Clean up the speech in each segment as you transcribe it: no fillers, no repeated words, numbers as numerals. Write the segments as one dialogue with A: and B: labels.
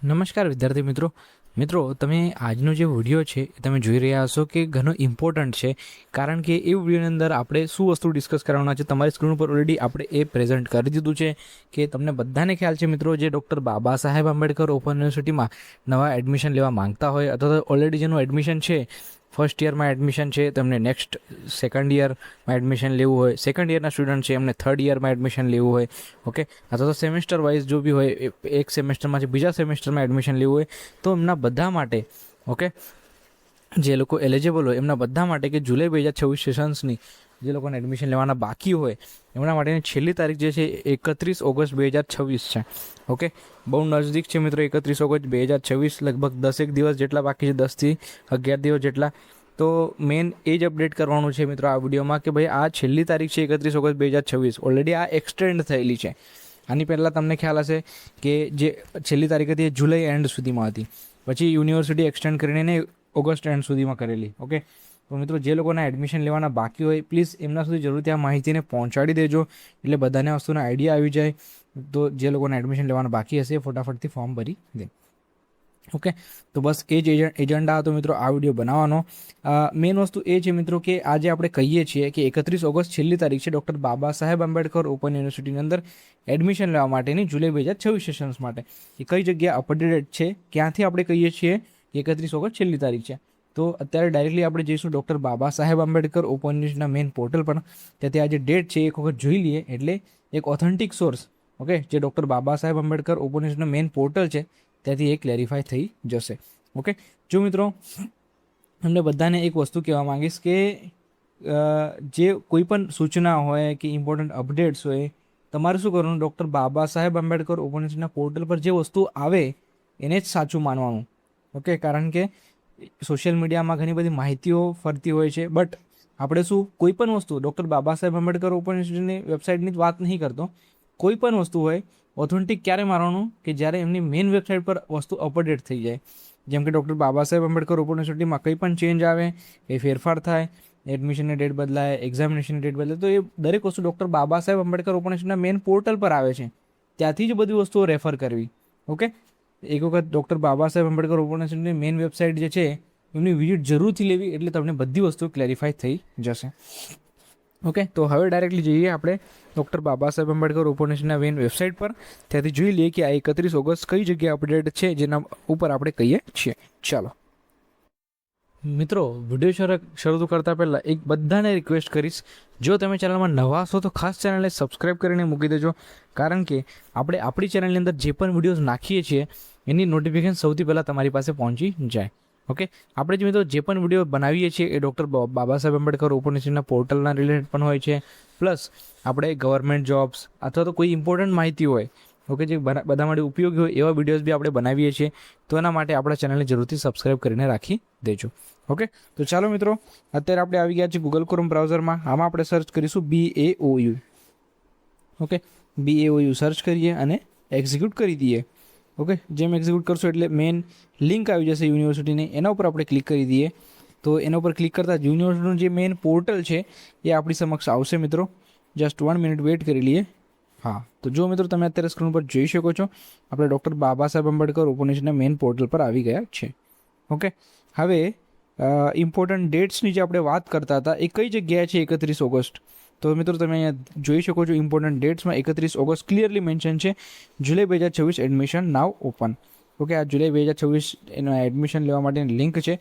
A: નમસ્કાર વિદ્યાર્થી મિત્રો તમે આજનો જે વિડીયો છે એ તમે જોઈ રહ્યા હશો કે ઘણો ઇમ્પોર્ટન્ટ છે, કારણ કે એ વિડીયોની અંદર આપણે શું વસ્તુ ડિસ્કસ કરવાના છે તમારી સ્ક્રીન ઉપર ઓલરેડી આપણે એ પ્રેઝન્ટ કરી દીધું છે કે તમને બધાને ખ્યાલ છે મિત્રો, જે ડૉક્ટર બાબા સાહેબ આંબેડકર ઓપન યુનિવર્સિટીમાં નવા એડમિશન લેવા માંગતા હોય અથવા તો ઓલરેડી જેનું એડમિશન છે, ફર્સ્ટ યરમાં એડમિશન છે, તેમને નેક્સ્ટ સેકન્ડ યરમાં એડમિશન લેવું હોય, સેકન્ડ યરના સ્ટુડન્ટ છે એમને થર્ડ યરમાં એડમિશન લેવું હોય, ઓકે, અથવા તો સેમેસ્ટર વાઇઝ જો બી હોય એક સેમેસ્ટરમાંથી બીજા સેમેસ્ટરમાં એડમિશન લેવું હોય, તો એમના બધા માટે, ઓકે, જે લોકો એલિજિબલ હોય એમના બધા માટે કે જુલાઈ 2026 સેશન્સની જે લોકોને એડમિશન લેવાના બાકી હોય એમના માટેની છેલ્લી તારીખ જે છે 31 ઓગસ્ટ 2026 છે. ઓકે, બહુ નજદીક છે મિત્રો. 31 ઓગસ્ટ 2026, લગભગ 10 દિવસ જેટલા બાકી છે, 10 થી 11 દિવસ જેટલા. તો મેન એ જ અપડેટ કરવાનું છે મિત્રો આ વિડીયોમાં કે ભાઈ આ છેલ્લી તારીખ છે 31 ઓગસ્ટ 2026, ઓલરેડી આ એક્સટેન્ડ થયેલી છે. આની પહેલાં તમને ખ્યાલ હશે કે જે છેલ્લી તારીખ હતી એ જુલાઈ એન્ડ સુધીમાં હતી, પછી યુનિવર્સિટી એક્સટેન્ડ કરીને ઓગસ્ટ એન્ડ સુધીમાં કરેલી. ઓકે, તો મિત્રો જે લોકોના એડમિશન લેવાના બાકી હોય પ્લીઝ એમના સુધી જરૂરથી આ માહિતીને પહોંચાડી દેજો, એટલે બધાને વસ્તુનો આઈડિયા આવી જાય. તો જે લોકોના એડમિશન લેવાના બાકી હશે ફટાફટથી ફોર્મ ભરી દે. ઓકે, તો બસ એ જ એજન્ડા હતો મિત્રો આ વિડીયો બનાવવાનો. મેઇન વસ્તુ એ છે મિત્રો કે આજે આપણે કહીએ છીએ કે 31 ઓગસ્ટ છેલ્લી તારીખ છે ડૉક્ટર બાબા સાહેબ આંબેડકર ઓપન યુનિવર્સિટીની અંદર એડમિશન લેવા માટેની જુલાઈ 2026 સેશન્સ માટે. એ કઈ જગ્યા અપડેટેડ છે, ક્યાંથી આપણે કહીએ છીએ કે 31 ઓગસ્ટ છેલ્લી તારીખ છે, તો અત્યારે ડાયરેક્ટલી આપણે જઈશું ડૉક્ટર બાબા સાહેબ આંબેડકર ઓપન યુનિવર્સિટીના મેઇન પોર્ટલ પર. ત્યાંથી આ જે ડેટ છે એક વખત જોઈ લઈએ, એટલે એક ઓથેન્ટિક સોર્સ, ઓકે, જે ડૉક્ટર બાબા સાહેબ આંબેડકર ઓપન યુનિવર્સિટીના મેઇન પોર્ટલ છે ત્યાંથી એ ક્લેરિફાય થઈ જશે. ઓકે, જો મિત્રો અમને બધાને એક વસ્તુ કહેવા માંગીશ કે જે કોઈ પણ સૂચના હોય કે ઇમ્પોર્ટન્ટ અપડેટ્સ હોય, તમારે શું કરવાનું, ડૉક્ટર બાબા સાહેબ આંબેડકર ઓપન યુનિવર્સિટીના પોર્ટલ પર જે વસ્તુ આવે એને જ સાચું માનવાનું. ઓકે, કારણ કે સોશિયલ મીડિયામાં ઘણી બધી માહિતીઓ ફરતી હોય છે, બટ આપણે શું કોઈ પણ વસ્તુ ડૉક્ટર બાબા સાહેબ આંબેડકર ઓપન યુનિવર્સિટીની વેબસાઇટની જ વાત નહીં કરતો, કોઈ પણ વસ્તુ હોય ઓથેન્ટિક ક્યારે મારવાનું કે જ્યારે એમની મેઇન વેબસાઇટ પર વસ્તુ અપડેટ થઈ જાય. જેમ કે ડૉક્ટર બાબા સાહેબ આંબેડકર ઓપન યુનિવર્સિટીમાં કંઈ પણ ચેન્જ આવે, એ ફેરફાર થાય, એડમિશનની ડેટ બદલાય, એક્ઝામિનેશનની ડેટ બદલાય, તો એ દરેક વસ્તુ ડૉક્ટર બાબા સાહેબ આંબેડકર ઓપન યુનિવર્સિટીના મેઇન પોર્ટલ પર આવે છે, ત્યાંથી જ બધી વસ્તુઓ રેફર કરવી. ઓકે, એક વખત ડૉક્ટર બાબા સાહેબ આંબેડકર ઓપન યુનિવર્સિટીની મેઇન વેબસાઇટ જે છે એમની વિઝિટ જરૂરથી લેવી, એટલે તમને બધી વસ્તુ ક્લેરિફાય થઈ જશે. ઓકે, તો હવે ડાયરેક્ટલી જઈએ આપણે ડૉક્ટર બાબા સાહેબ આંબેડકર ઓપન યુનિવર્સિટીના મેઇન વેબસાઇટ પર. ત્યાંથી જોઈ લઈએ કે આ 31 ઓગસ્ટ કઈ જગ્યાએ અપડેટ છે જેના ઉપર આપણે કહીએ છીએ. ચાલો મિત્રો, વિડીયો શરૂ કરતાં પહેલાં એક બધાને રિક્વેસ્ટ કરીશ, જો તમે ચેનલમાં નવા છો તો ખાસ ચેનલને સબસ્ક્રાઈબ કરીને મૂકી દેજો, કારણ કે આપણે આપણી ચેનલની અંદર જે પણ વિડીયોઝ નાખીએ છીએ એની નોટિફિકેશન સૌથી પહેલાં તમારી પાસે પહોંચી જાય. ઓકે, આપણે જે મિત્રો જે પણ વિડીયો બનાવીએ છીએ એ ડૉક્ટર બાબા સાહેબ આંબેડકર ઓપન યુનિવર્સિટીના પોર્ટલના રિલેટેડ પણ હોય છે, પ્લસ આપણે ગવર્મેન્ટ જોબ્સ અથવા તો કોઈ ઇમ્પોર્ટન્ટ માહિતી હોય, ઓકે, જે બધા માટે ઉપયોગી હોય એવા વિડીયોઝ બી આપણે બનાવીએ છીએ. તો એના માટે આપણા ચેનલને જરૂરથી સબસ્ક્રાઈબ કરીને રાખી દેજો. ઓકે, તો ચાલો મિત્રો, અત્યારે આપણે આવી ગયા છીએ ગૂગલ ક્રોમ બ્રાઉઝરમાં. આમાં આપણે સર્ચ કરીશું BAOU. ઓકે, BAOU સર્ચ કરીએ અને એક્ઝિક્યુટ કરી દઈએ. ઓકે, જેમ એક્ઝિક્યુટ કરશો એટલે મેઇન લિંક આવી જશે યુનિવર્સિટીની, એના ઉપર આપણે ક્લિક કરી દઈએ. તો એના ઉપર ક્લિક કરતાં યુનિવર્સિટીનું જે મેઇન પોર્ટલ છે એ આપણી સમક્ષ આવશે મિત્રો. જસ્ટ 1 મિનિટ વેઇટ કરી લઈએ. હા, તો જો મિત્રો તમે અત્યારે સ્ક્રીન પર જોઈ શકો છો, આપણે ડૉક્ટર બાબા સાહેબ આંબેડકર ઓપન યુનિવર્સિટીના મેઇન પોર્ટલ પર આવી ગયા છે. ઓકે, હવે ઇમ્પોર્ટન્ટ ડેટ્સની જે આપણે વાત કરતા હતા એ કઈ જગ્યાએ છે 31 ઓગસ્ટ. તો મિત્રો તમે અહીંયા જોઈ શકો છો ઇમ્પોર્ટન્ટ ડેટ્સમાં 31 ઓગસ્ટ ક્લિયરલી મેન્શન છે, જુલાઈ 2026 એડમિશન નાવ ઓપન. ઓકે, આ જુલાઈ 2026 એનો એડમિશન લેવા માટેની લિંક છે.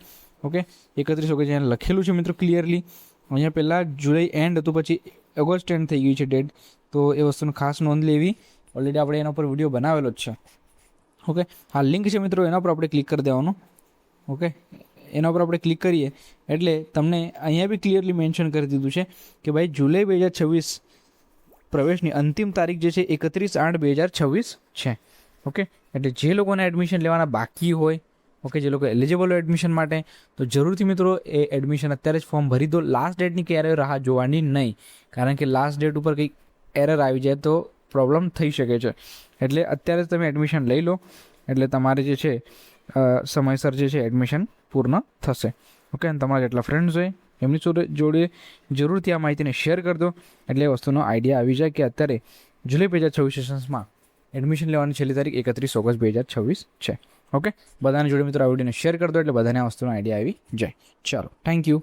A: ઓકે, 31 ઓગસ્ટ અહીંયા લખેલું છે મિત્રો ક્લિયરલી. અહીંયા પહેલાં જુલાઈ એન્ડ હતું, પછી ઓગસ્ટ એન્ડ થઈ ગઈ છે ડેટ, તો એ વસ્તુનું ખાસ નોંધ લેવી. ઓલરેડી આપણે એના પર વિડીયો બનાવેલો જ છે. ઓકે, આ લિંક છે મિત્રો, એના પર આપણે ક્લિક કરી દેવાનું. ઓકે, એના ઉપર આપણે ક્લિક કરીએ એટલે તમને અહીંયા બી ક્લિયરલી મેન્શન કરી દીધું છે કે ભાઈ જુલાઈ 2026 પ્રવેશની અંતિમ તારીખ જે છે 31/8/2026 છે. ઓકે, એટલે જે લોકોને એડમિશન લેવાના બાકી હોય, ઓકે, જે લોકો એલિજિબલ હોય એડમિશન માટે, તો જરૂરથી મિત્રો એ એડમિશન અત્યારે જ ફોર્મ ભરી દો. લાસ્ટ ડેટની ક્યારેય રાહ જોવાની નહીં, કારણ કે લાસ્ટ ડેટ ઉપર કંઈક એરર આવી જાય તો પ્રોબ્લેમ થઈ શકે છે. એટલે અત્યારે જ તમે એડમિશન લઈ લો, એટલે તમારે જે છે સમયસર જે છે એડમિશન પૂર્ણ થશે. ઓકે, અને તમારા જેટલા ફ્રેન્ડ્સ હોય એમની જોડે જરૂરથી આ માહિતીને શેર કરી દો, એટલે એ વસ્તુનો આઈડિયા આવી જાય કે અત્યારે જુલાઈ 2026 સેશન્સમાં એડમિશન લેવાની છેલ્લી તારીખ 31 ઓગસ્ટ 2026 છે. ઓકે, બધાને જોડે મિત્રો આ વિડીયોને શેર કરી દો એટલે બધાને આ વસ્તુનો આઈડિયા આવી જાય. ચાલો, થેન્ક યુ.